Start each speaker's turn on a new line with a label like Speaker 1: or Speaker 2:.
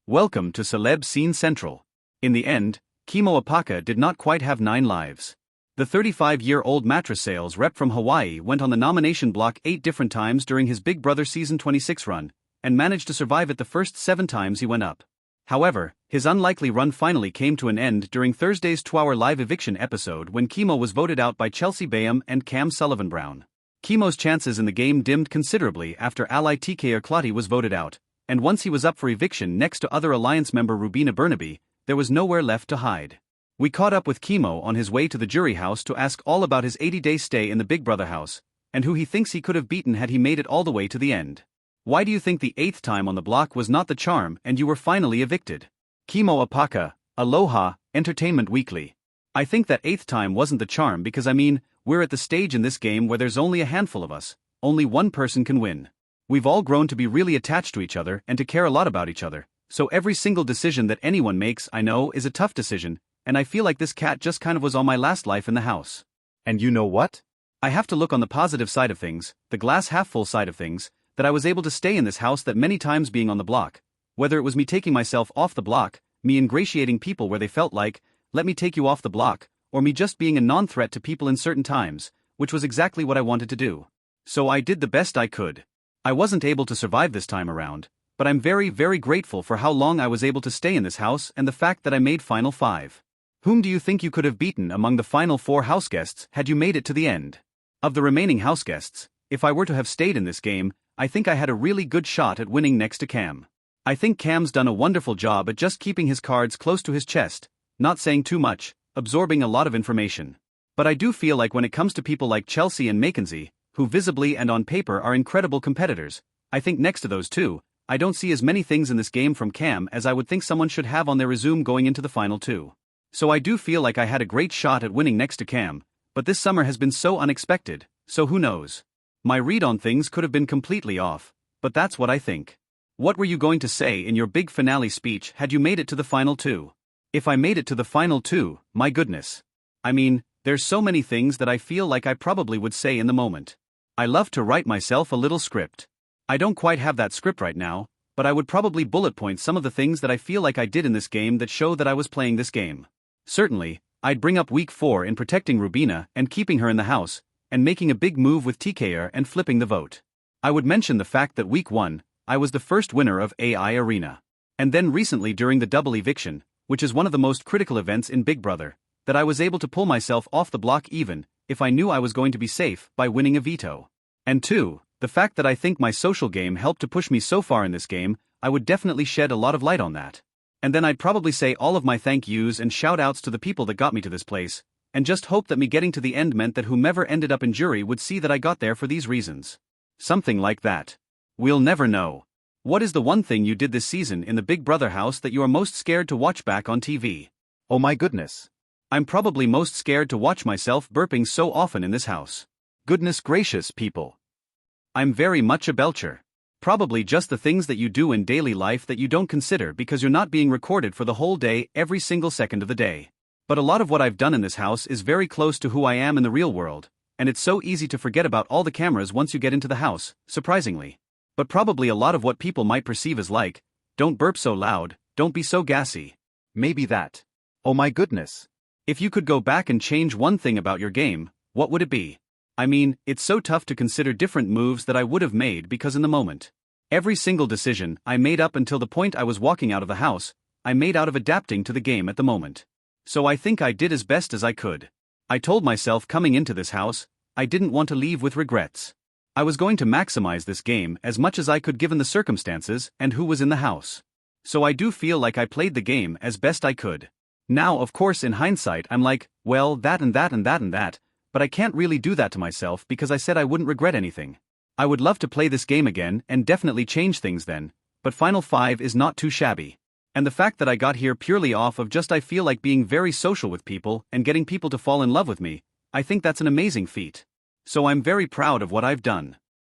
Speaker 1: Welcome to Celeb Scene Central. In the end, Kimo Apaka did not quite have 9 lives. The 35-year-old mattress sales rep from Hawaii went on the nomination block 8 different times during his Big Brother Season 26 run, and managed to survive it the first 7 times he went up. However, his unlikely run finally came to an end during Thursday's 2-hour live eviction episode when Kimo was voted out by Chelsea Bayham and Cam Sullivan-Brown. Kimo's chances in the game dimmed considerably after ally TK Clotty was voted out, and once he was up for eviction next to other Alliance member Rubina Burnaby, there was nowhere left to hide. We caught up with Kimo on his way to the jury house to ask all about his 80-day stay in the Big Brother house, and who he thinks he could have beaten had he made it all the way to the end. Why do you think the 8th time on the block was not the charm and you were finally evicted? Kimo Apaka, Aloha, Entertainment Weekly. I think that 8th time wasn't the charm because we're at the stage in this game where there's only a handful of us, only one person can win. We've all grown to be really attached to each other and to care a lot about each other, so every single decision that anyone makes I know is a tough decision, and I feel like this cat just kind of was on my last life in the house.
Speaker 2: And you know what?
Speaker 1: I have to look on the positive side of things, the glass half full side of things, that I was able to stay in this house that many times being on the block, whether it was me taking myself off the block, me ingratiating people where they felt like, let me take you off the block, or me just being a non-threat to people in certain times, which was exactly what I wanted to do. So I did the best I could. I wasn't able to survive this time around, but I'm very, very grateful for how long I was able to stay in this house and the fact that I made Final 5. Whom do you think you could have beaten among the final 4 house guests had you made it to the end? Of the remaining house guests, if I were to have stayed in this game, I think I had a really good shot at winning next to Cam. I think Cam's done a wonderful job at just keeping his cards close to his chest, not saying too much, absorbing a lot of information. But I do feel like when it comes to people like Chelsea and Mackenzie, who visibly and on paper are incredible competitors, I think next to those two, I don't see as many things in this game from Cam as I would think someone should have on their resume going into the final 2. So I do feel like I had a great shot at winning next to Cam, but this summer has been so unexpected, so who knows? My read on things could have been completely off, but that's what I think. What were you going to say in your big finale speech had you made it to the final 2? If I made it to the final 2, my goodness. There's so many things that I feel like I probably would say in the moment. I love to write myself a little script. I don't quite have that script right now, but I would probably bullet point some of the things that I feel like I did in this game that show that I was playing this game. Certainly, I'd bring up week 4 in protecting Rubina and keeping her in the house, and making a big move with TKR and flipping the vote. I would mention the fact that week 1, I was the first winner of AI Arena. And then recently during the double eviction, which is one of the most critical events in Big Brother, that I was able to pull myself off the block even if I knew I was going to be safe by winning a veto. And 2, the fact that I think my social game helped to push me so far in this game, I would definitely shed a lot of light on that. And then I'd probably say all of my thank yous and shout outs to the people that got me to this place, and just hope that me getting to the end meant that whomever ended up in jury would see that I got there for these reasons. Something like that. We'll never know. What is the one thing you did this season in the Big Brother house that you are most scared to watch back on TV?
Speaker 2: Oh my goodness.
Speaker 1: I'm probably most scared to watch myself burping so often in this house. Goodness gracious, people. I'm very much a belcher. Probably just the things that you do in daily life that you don't consider because you're not being recorded for the whole day every single second of the day. But a lot of what I've done in this house is very close to who I am in the real world, and it's so easy to forget about all the cameras once you get into the house, surprisingly. But probably a lot of what people might perceive as like, don't burp so loud, don't be so gassy.
Speaker 2: Maybe that. Oh my goodness.
Speaker 1: If you could go back and change one thing about your game, what would it be? It's so tough to consider different moves that I would have made because in the moment, every single decision I made up until the point I was walking out of the house, I made out of adapting to the game at the moment. So I think I did as best as I could. I told myself coming into this house, I didn't want to leave with regrets. I was going to maximize this game as much as I could given the circumstances and who was in the house. So I do feel like I played the game as best I could. Now of course in hindsight I'm like, well that and that and that and that, but I can't really do that to myself because I said I wouldn't regret anything. I would love to play this game again and definitely change things then, but Final 5 is not too shabby. And the fact that I got here purely off of just I feel like being very social with people and getting people to fall in love with me, I think that's an amazing feat. So I'm very proud of what I've done.